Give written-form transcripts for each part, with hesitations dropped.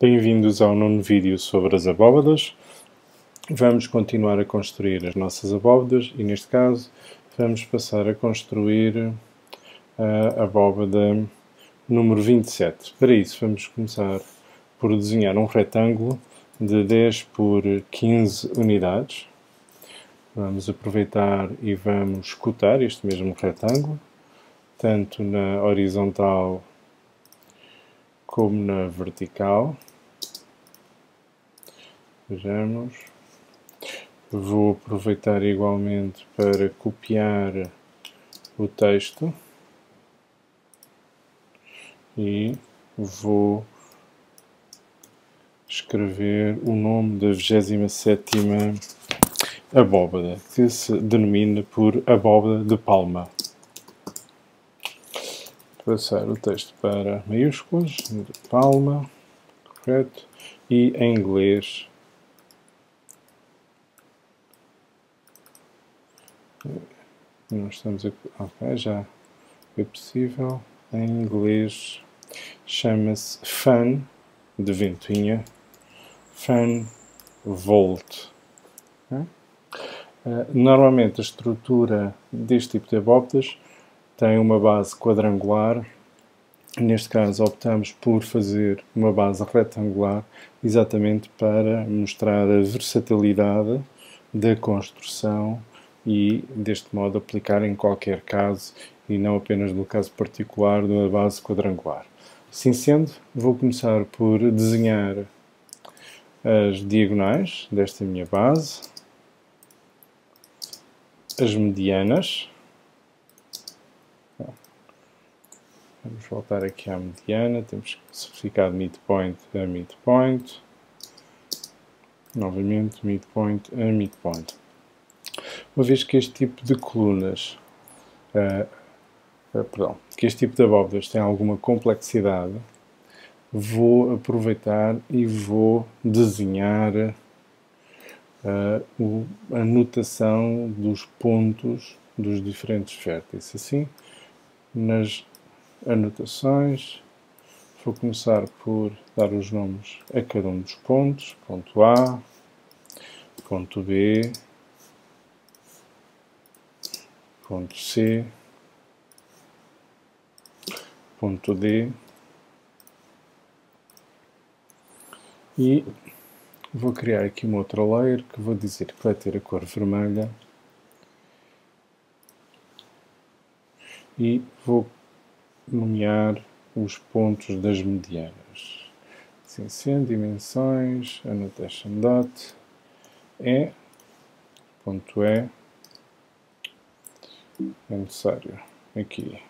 Bem-vindos ao nono vídeo sobre as abóbadas. Vamos continuar a construir as nossas abóbadas e, neste caso, vamos passar a construir a abóbada número 27. Para isso, vamos começar por desenhar um retângulo de 10 por 15 unidades. Vamos aproveitar e vamos cotar este mesmo retângulo, tanto na horizontal como na vertical. Vejamos. Vou aproveitar igualmente para copiar o texto e vou escrever o nome da 27ª abóbada, que se denomina por abóbada de palma. Passar o texto para maiúsculas, de palma, correto, e em inglês nós estamos a... ok, já foi possível. Em inglês chama-se Fan, de ventoinha, Fan Volt. Normalmente a estrutura deste tipo de abóbadas tem uma base quadrangular. Neste caso optamos por fazer uma base retangular, exatamente para mostrar a versatilidade da construção e, deste modo, aplicar em qualquer caso e não apenas no caso particular de uma base quadrangular. Assim sendo, vou começar por desenhar as diagonais desta minha base, as medianas. Vamos voltar aqui à mediana, temos que especificar de midpoint a midpoint. Novamente, midpoint a midpoint. Uma vez que este tipo de colunas, que este tipo de abóbadas tem alguma complexidade, vou aproveitar e vou desenhar a notação dos pontos dos diferentes vértices. Assim, nas anotações, vou começar por dar os nomes a cada um dos pontos. Ponto A, ponto B, ponto C, ponto D, e vou criar aqui uma outra layer que vou dizer que vai ter a cor vermelha e vou nomear os pontos das medianas. Assim sendo, dimensões, annotation dot, ponto E, é necessário aqui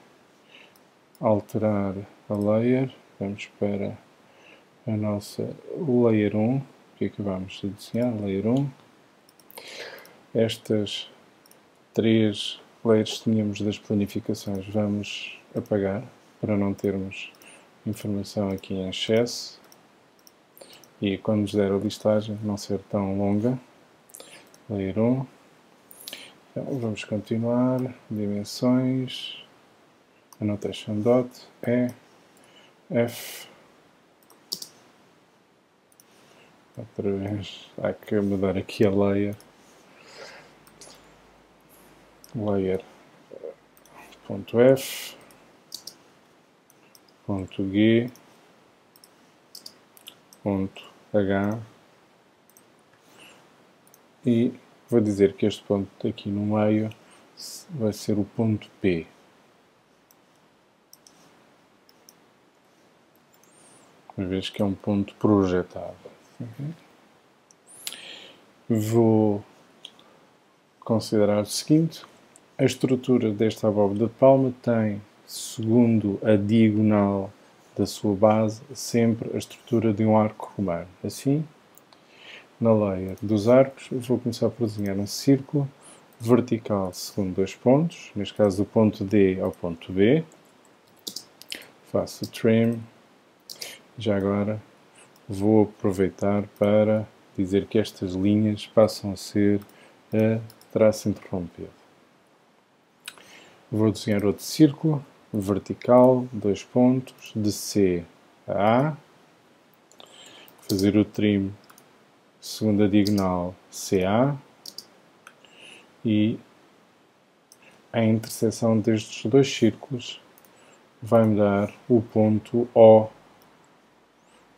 alterar a layer. Vamos para a nossa layer 1, que acabamos de desenhar, layer 1. Estas três layers que tínhamos das planificações vamos apagar para não termos informação aqui em excesso e quando nos der a listagem não ser tão longa. Layer 1. Então, vamos continuar. Dimensões, annotation dot, F. Outra vez, há que mudar aqui a layer. Layer ponto F, ponto G, ponto H, e vou dizer que este ponto aqui no meio vai ser o ponto P. Uma vez que é um ponto projetável. Vou considerar o seguinte: a estrutura desta abóbada de palma tem, segundo a diagonal da sua base, sempre a estrutura de um arco romano. Assim, na layer dos arcos, vou começar por desenhar um círculo vertical segundo dois pontos, neste caso do ponto D ao ponto B. Faço o trim. Já agora vou aproveitar para dizer que estas linhas passam a ser a traço interrompido. Vou desenhar outro círculo vertical, dois pontos, de C a A. fazer o trim segundo a diagonal CA e a interseção destes dois círculos vai-me dar o ponto O,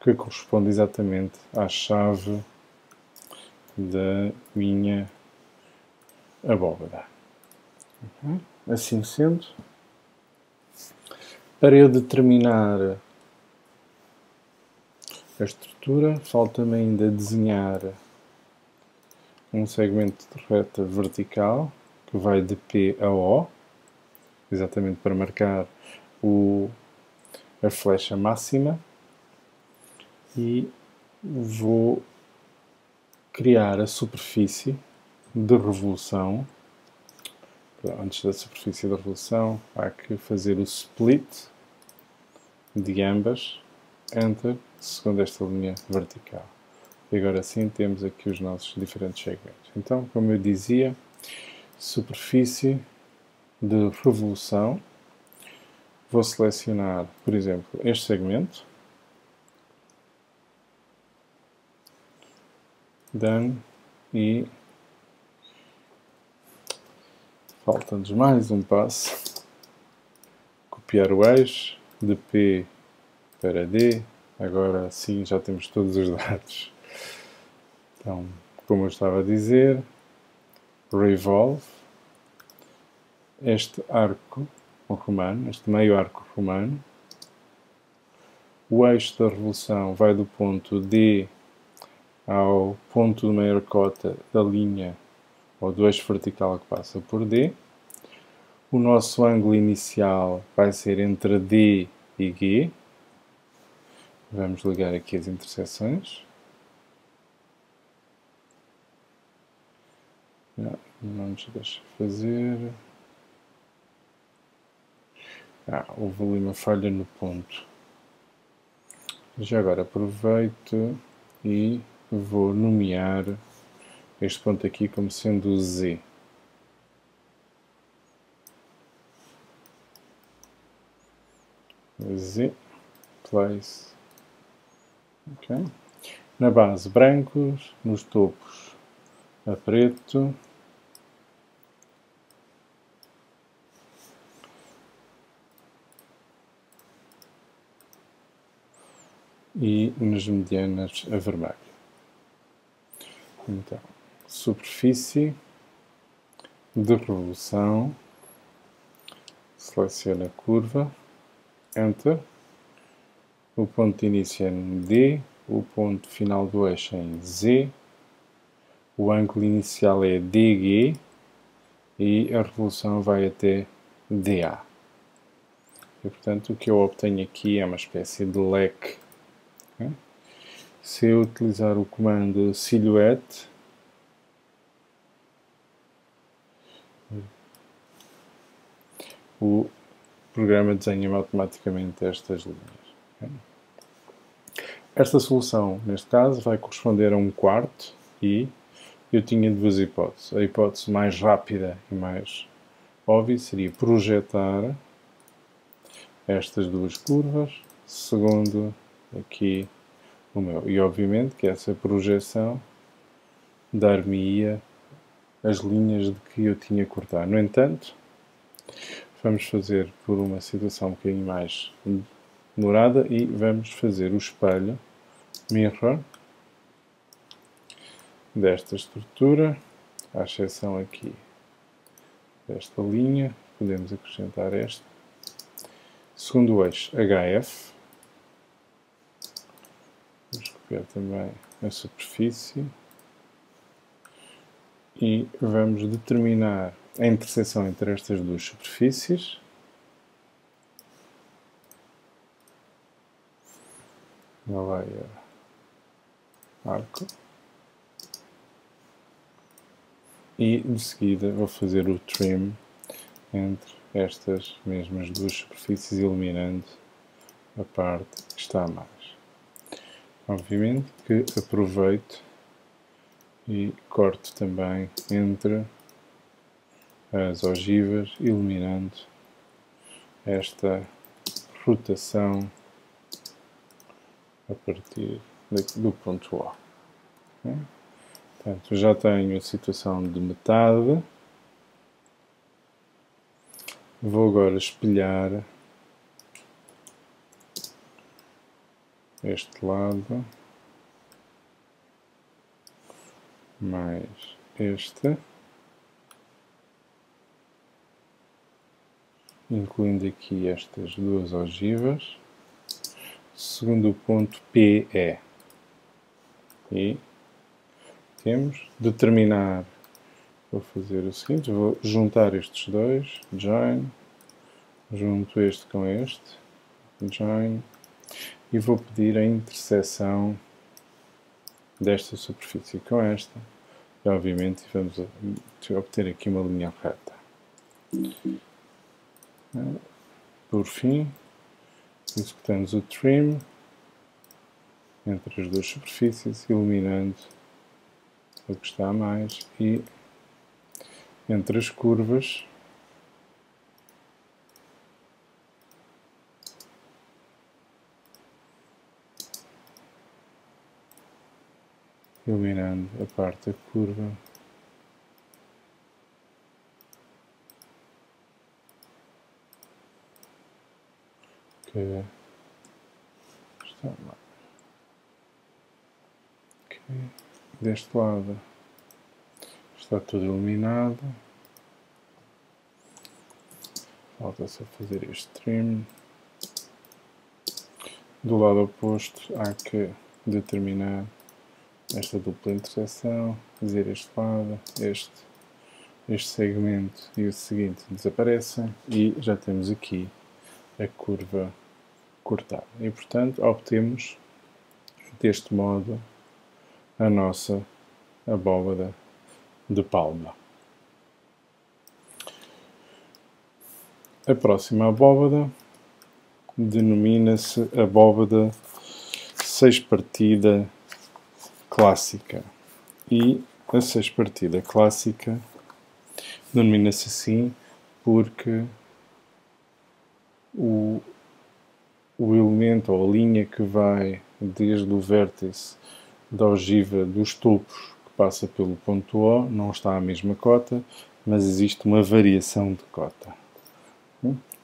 que corresponde exatamente à chave da minha abóbada. Assim sendo, para eu determinar a estrutura, falta-me ainda desenhar um segmento de reta vertical que vai de P a O, exatamente para marcar a flecha máxima, e vou criar a superfície de revolução. Antes da superfície de revolução, há que fazer o split de ambas, Enter, segundo esta linha vertical. E agora sim temos aqui os nossos diferentes segmentos. Então, como eu dizia, superfície de revolução, vou selecionar, por exemplo, este segmento, Done, e falta-nos mais um passo, copiar o eixo, de P para D, agora sim já temos todos os dados. Então, como eu estava a dizer, revolve, este arco romano, este meio arco romano, o eixo da revolução vai do ponto D ao ponto de maior cota da linha ou do eixo vertical que passa por D. O nosso ângulo inicial vai ser entre D e G. Vamos ligar aqui as interseções. Não nos deixa fazer. Houve ali uma falha no ponto. Já agora aproveito e vou nomear este ponto aqui como sendo Z. Z, place. Okay. Na base, brancos, nos topos, a preto. E nas medianas, a vermelho. Então, superfície de revolução, seleciona a curva, Enter, o ponto de início é em D, o ponto final do eixo é em Z, o ângulo inicial é DG e a revolução vai até DA. E, portanto, o que eu obtenho aqui é uma espécie de leque. Okay? Se eu utilizar o comando silhouette, o programa desenha automaticamente estas linhas. Okay? Esta solução, neste caso, vai corresponder a um quarto e eu tinha duas hipóteses. A hipótese mais rápida e mais óbvia seria projetar estas duas curvas, segundo aqui o meu. E obviamente que essa projeção dar-me-ia as linhas de que eu tinha que cortar. No entanto, vamos fazer por uma situação um bocadinho mais demorada e vamos fazer o espelho, mirror, desta estrutura, à exceção aqui desta linha, podemos acrescentar esta. Segundo o eixo HF, vamos copiar também a superfície e vamos determinar a interseção entre estas duas superfícies. No layer arco. E de seguida vou fazer o trim entre estas mesmas duas superfícies, eliminando a parte que está a mais. Obviamente que aproveito e corto também entre as ogivas, eliminando esta rotação a partir do ponto O. Okay? Portanto, já tenho a situação de metade. Vou agora espelhar este lado mais este, incluindo aqui estas duas ogivas, segundo o ponto PE. E temos determinar. Vou fazer o seguinte, vou juntar estes dois, join, junto este com este, join, e vou pedir a interseção desta superfície com esta, e obviamente vamos obter aqui uma linha reta. Por fim, executamos o trim entre as duas superfícies, eliminando o que está a mais, e entre as curvas eliminando a parte da curva que está lá. Okay. Deste lado está tudo iluminado. Falta só fazer este trim. Do lado oposto há que determinar esta dupla interseção, fazer este lado, este segmento e o seguinte desaparecem e já temos aqui a curva cortada. E portanto obtemos deste modo a nossa abóbada de palma. A próxima abóbada denomina-se abóbada sexpartida clássica. E a sexpartida clássica denomina-se assim porque o elemento ou a linha que vai desde o vértice da ogiva dos topos que passa pelo ponto O não está à mesma cota, mas existe uma variação de cota.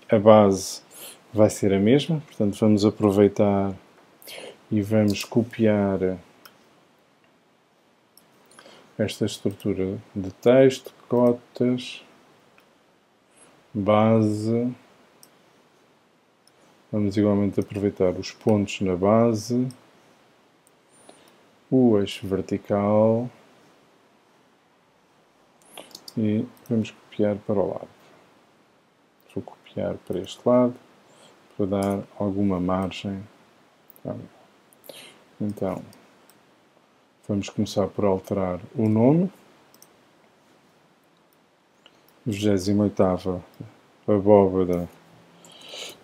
A base vai ser a mesma, portanto vamos aproveitar e vamos copiar esta estrutura de texto, cotas, base. Vamos igualmente aproveitar os pontos na base, o eixo vertical e vamos copiar para o lado. Vou copiar para este lado para dar alguma margem. Então, vamos começar por alterar o nome. 28ª abóbada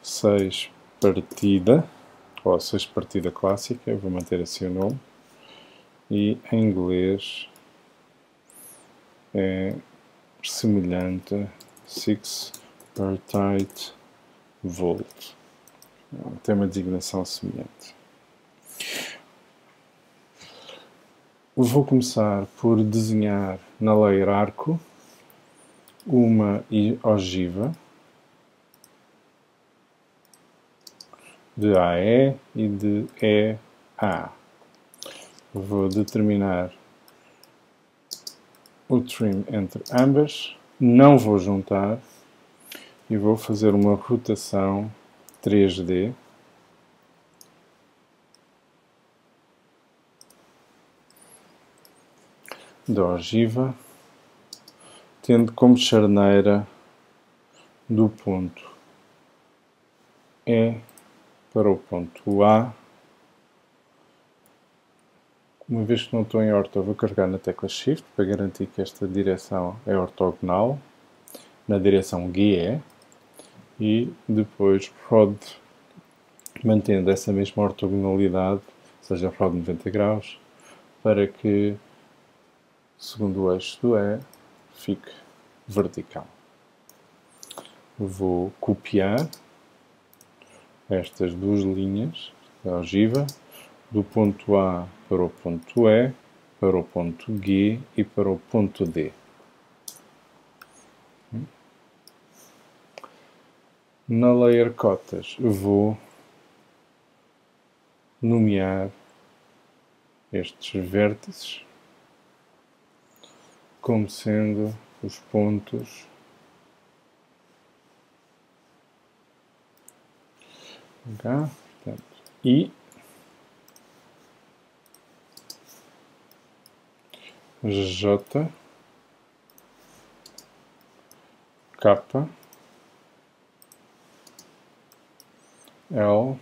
sexpartida, ou sexpartida clássica, eu vou manter assim o nome. E em inglês é semelhante sexpartite volt. Tem uma designação semelhante. Vou começar por desenhar na layer arco uma ogiva de AE e de EA. Vou determinar o trim entre ambas, não vou juntar e vou fazer uma rotação 3D da ogiva, tendo como charneira do ponto E para o ponto A. Uma vez que não estou em orto, vou carregar na tecla Shift para garantir que esta direção é ortogonal na direção GE e depois Rod, mantendo essa mesma ortogonalidade, ou seja, Rod 90 graus, para que, segundo o eixo do E, fique vertical. Vou copiar estas duas linhas da ogiva, do ponto A para o ponto E, para o ponto G e para o ponto D. Na layer cotas vou nomear estes vértices como sendo os pontos H, portanto, I, J, K, L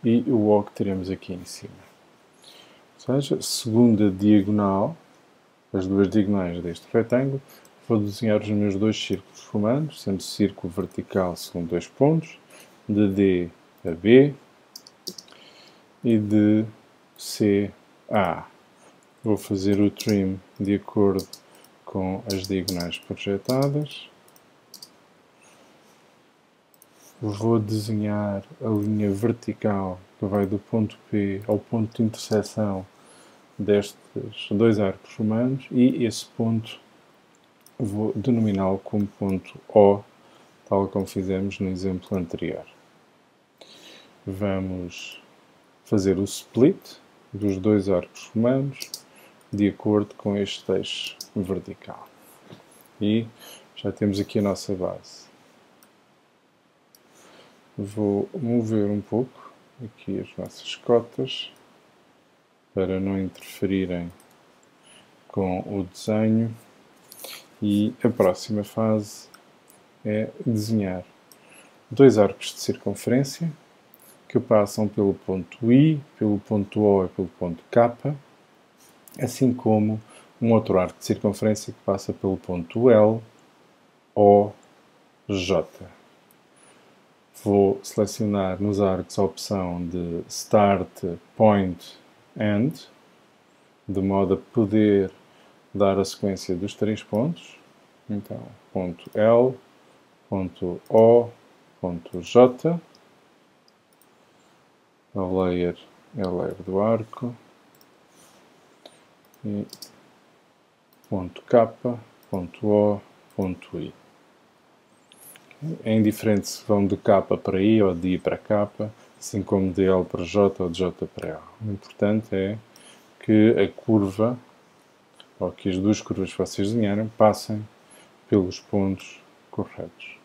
e o O que teremos aqui em cima. Ou seja, segunda diagonal, as duas diagonais deste retângulo, vou desenhar os meus dois círculos romanos, sendo círculo vertical segundo dois pontos, de D a B e de C a A. Vou fazer o trim de acordo com as diagonais projetadas. Vou desenhar a linha vertical que vai do ponto P ao ponto de intersecção destes dois arcos romanos e esse ponto vou denominá-lo como ponto O, tal como fizemos no exemplo anterior. Vamos fazer o split dos dois arcos romanos de acordo com este eixo vertical. E já temos aqui a nossa base. Vou mover um pouco aqui as nossas cotas para não interferirem com o desenho. E a próxima fase é desenhar dois arcos de circunferência que passam pelo ponto I, pelo ponto O e pelo ponto K, assim como um outro arco de circunferência que passa pelo ponto L, O, J. Vou selecionar nos arcos a opção de Start, Point, End, de modo a poder dar a sequência dos três pontos. Então, ponto L, ponto O, ponto J. A layer é a layer do arco. E ponto K, ponto O, ponto I. É indiferente se vão de K para I ou de I para K, assim como de L para J ou de J para L. O importante é que a curva, ou que as duas curvas que vocês desenharam, passem pelos pontos corretos.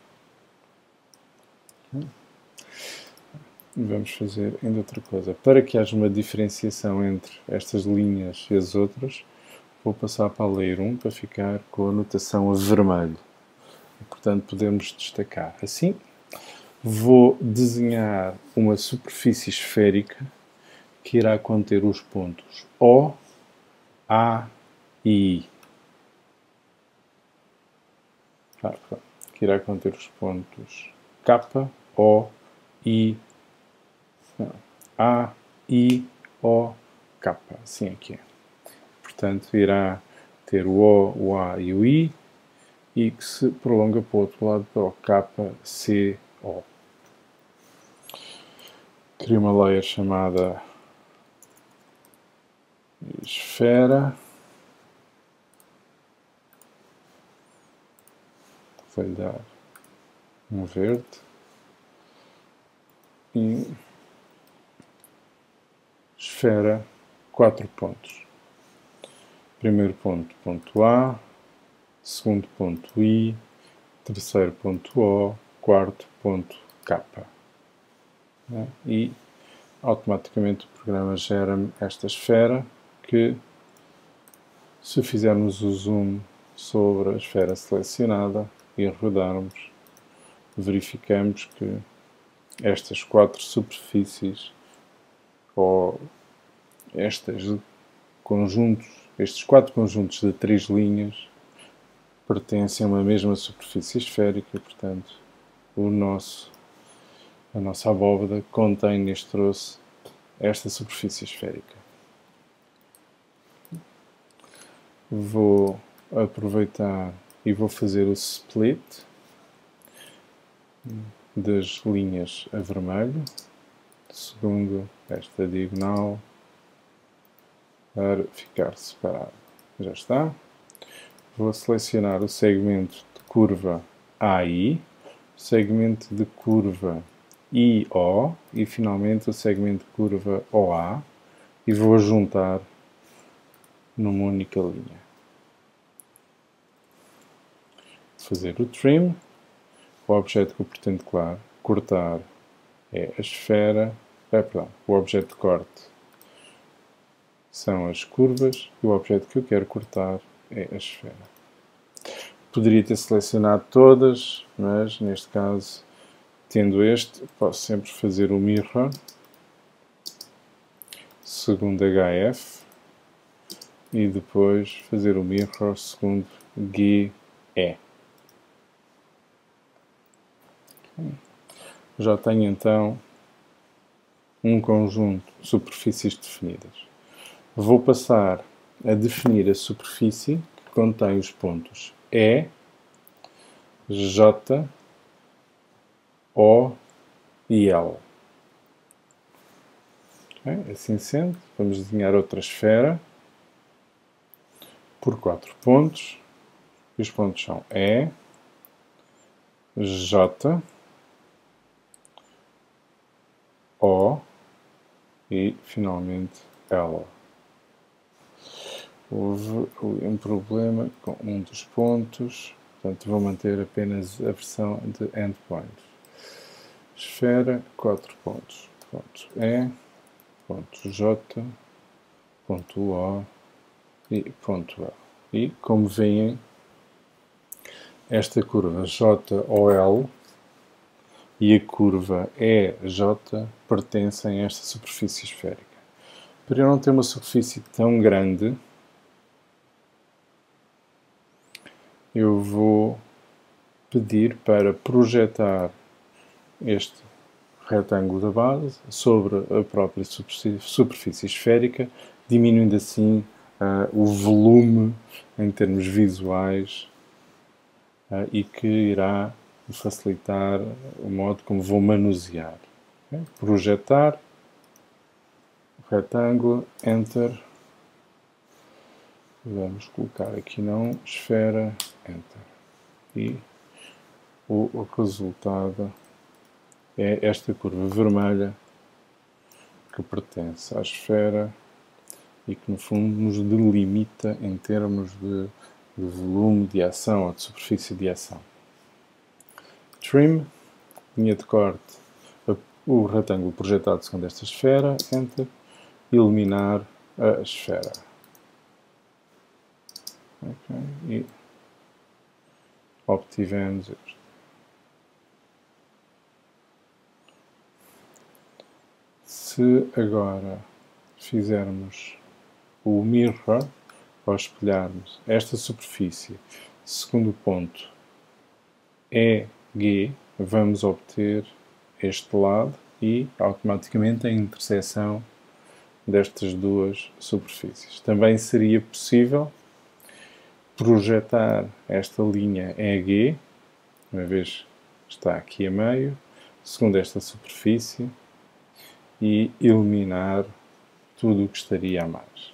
Vamos fazer ainda outra coisa. Para que haja uma diferenciação entre estas linhas e as outras, vou passar para a layer 1 para ficar com a notação a vermelho. E, portanto, podemos destacar. Assim, vou desenhar uma superfície esférica que irá conter os pontos O, A e I. Que irá conter os pontos K, O, I, A, I, O, K. Assim aqui é. Portanto, irá ter o O, o A e o I e que se prolonga para o outro lado para o K, C, O. Crio uma layer chamada esfera. Vou-lhe dar um verde. E esfera, 4 pontos. Primeiro ponto, ponto A. Segundo ponto I. Terceiro ponto O. Quarto ponto K. E automaticamente o programa gera-me esta esfera que, se fizermos o zoom sobre a esfera selecionada e rodarmos, verificamos que estas quatro superfícies, ou estes quatro conjuntos de três linhas, pertencem a uma mesma superfície esférica e, portanto, a nossa abóbada contém neste troço esta superfície esférica. Vou aproveitar e vou fazer o split das linhas a vermelho. segundo esta diagonal para ficar separado. Já está. Vou selecionar o segmento de curva AI, o segmento de curva IO e finalmente o segmento de curva OA e vou juntar numa única linha. Fazer o trim. O objeto que eu pretendo cortar é a esfera. O objeto de corte são as curvas e o objeto que eu quero cortar é a esfera. Poderia ter selecionado todas, mas neste caso, tendo este, posso sempre fazer o mirror segundo HF e depois fazer o mirror segundo GE. Já tenho então um conjunto de superfícies definidas. Vou passar a definir a superfície que contém os pontos E, J, O e L. Assim sendo, vamos desenhar outra esfera por 4 pontos. E os pontos são E, J, O e, finalmente, L. Houve um problema com um dos pontos, portanto vou manter apenas a versão de endpoint. Esfera, 4 pontos. Ponto E, ponto J, ponto O e ponto L. E, como veem, esta curva JOL e a curva EJ pertencem a esta superfície esférica. Para eu não ter uma superfície tão grande, eu vou pedir para projetar este retângulo da base sobre a própria superfície esférica, diminuindo assim o volume em termos visuais e que irá facilitar o modo como vou manusear. Projetar, retângulo, Enter. Vamos colocar aqui não, esfera, Enter. E o resultado é esta curva vermelha que pertence à esfera e que no fundo nos delimita em termos de volume de ação ou de superfície de ação. Trim, linha de corte, o retângulo projetado segundo esta esfera, Enter, eliminar a esfera. Okay. E obtivemos este. Se agora fizermos o mirror, ao espelharmos esta superfície segundo o ponto EG, vamos obter este lado e automaticamente a interseção destas duas superfícies. Também seria possível projetar esta linha EG, uma vez que está aqui a meio, segundo esta superfície e eliminar tudo o que estaria a mais.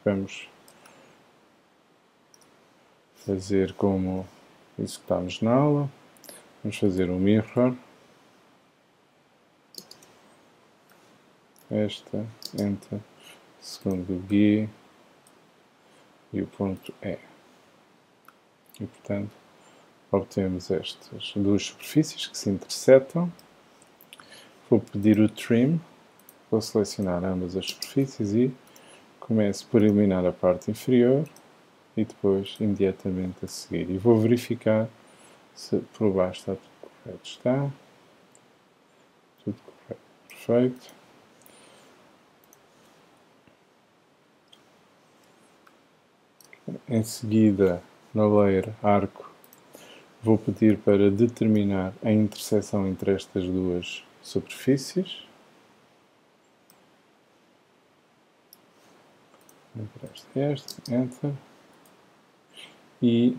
Vamos fazer como executámos na aula. Vamos fazer um mirror. Esta, Enter, segundo o G e o ponto E. E, portanto, obtemos estas duas superfícies que se intersetam. Vou pedir o Trim. Vou selecionar ambas as superfícies e começo por eliminar a parte inferior e depois imediatamente a seguir. E vou verificar se por baixo está tudo correto. Está. Tudo correto. Perfeito. Em seguida, na layer arco, vou pedir para determinar a interseção entre estas duas superfícies. Entre esta, Enter. E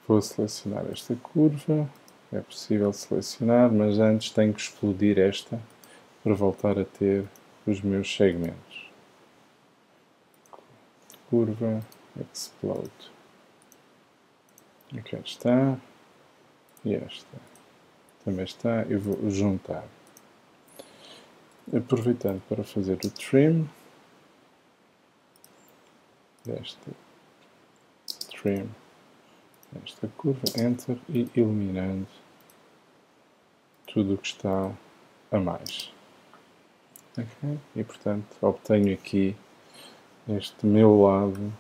vou selecionar esta curva, é possível selecionar, mas antes tenho que explodir esta para voltar a ter os meus segmentos. Curva, explode. Aqui está. E esta também está. Eu vou juntar. Aproveitando para fazer o trim desta trim, esta curva, enter, e eliminando tudo o que está a mais. Okay? E portanto obtenho aqui este meu lado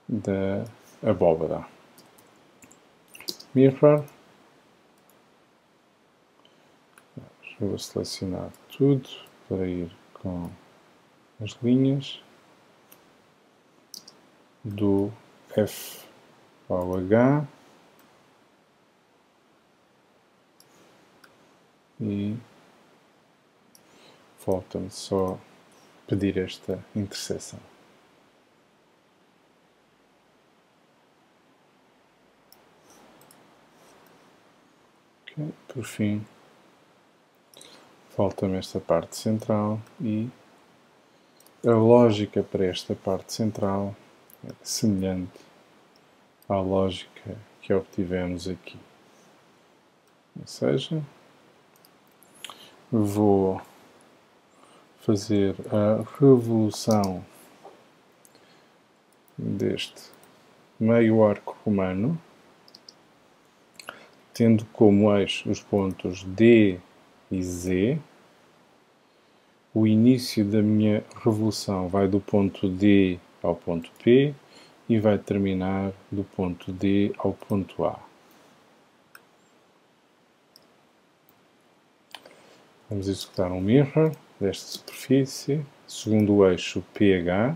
da abóbada. Mirror. Vou selecionar tudo para ir com as linhas do F ao H e falta-me só pedir esta interseção. Okay. Por fim, falta-me esta parte central e a lógica para esta parte central é semelhante à lógica que obtivemos aqui. Ou seja, vou fazer a revolução deste meio arco romano, tendo como eixo os pontos D e Z. O início da minha revolução vai do ponto D ao ponto P e vai terminar do ponto D ao ponto A. Vamos executar um mirror desta superfície, segundo o eixo PH.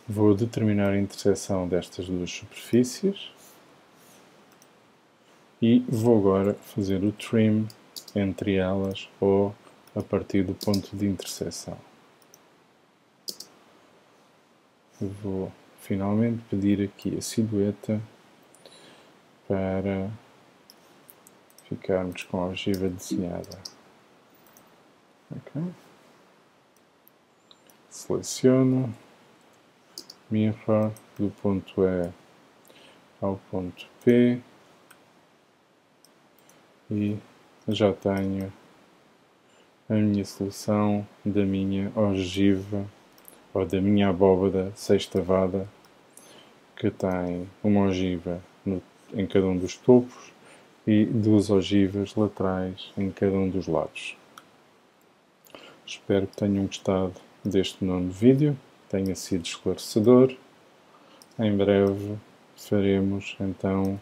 Vou determinar a interseção destas duas superfícies. E vou agora fazer o trim entre elas ou a partir do ponto de interseção. Vou finalmente pedir aqui a silhueta para ficarmos com a ogiva desenhada. Okay. Seleciono, mirror do ponto E ao ponto P. E já tenho a minha solução da minha ogiva ou da minha abóbada sextavada, que tem uma ogiva em cada um dos topos e duas ogivas laterais em cada um dos lados. Espero que tenham gostado deste nono vídeo, tenha sido esclarecedor. Em breve faremos então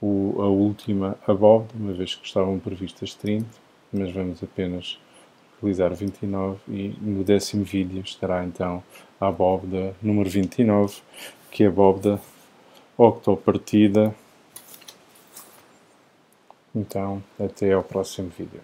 a última abóbada, uma vez que estavam previstas 30, mas vamos apenas realizar 29 e no 10º vídeo estará então a abóbada número 29, que é a abóbada octopartida. Então, até ao próximo vídeo.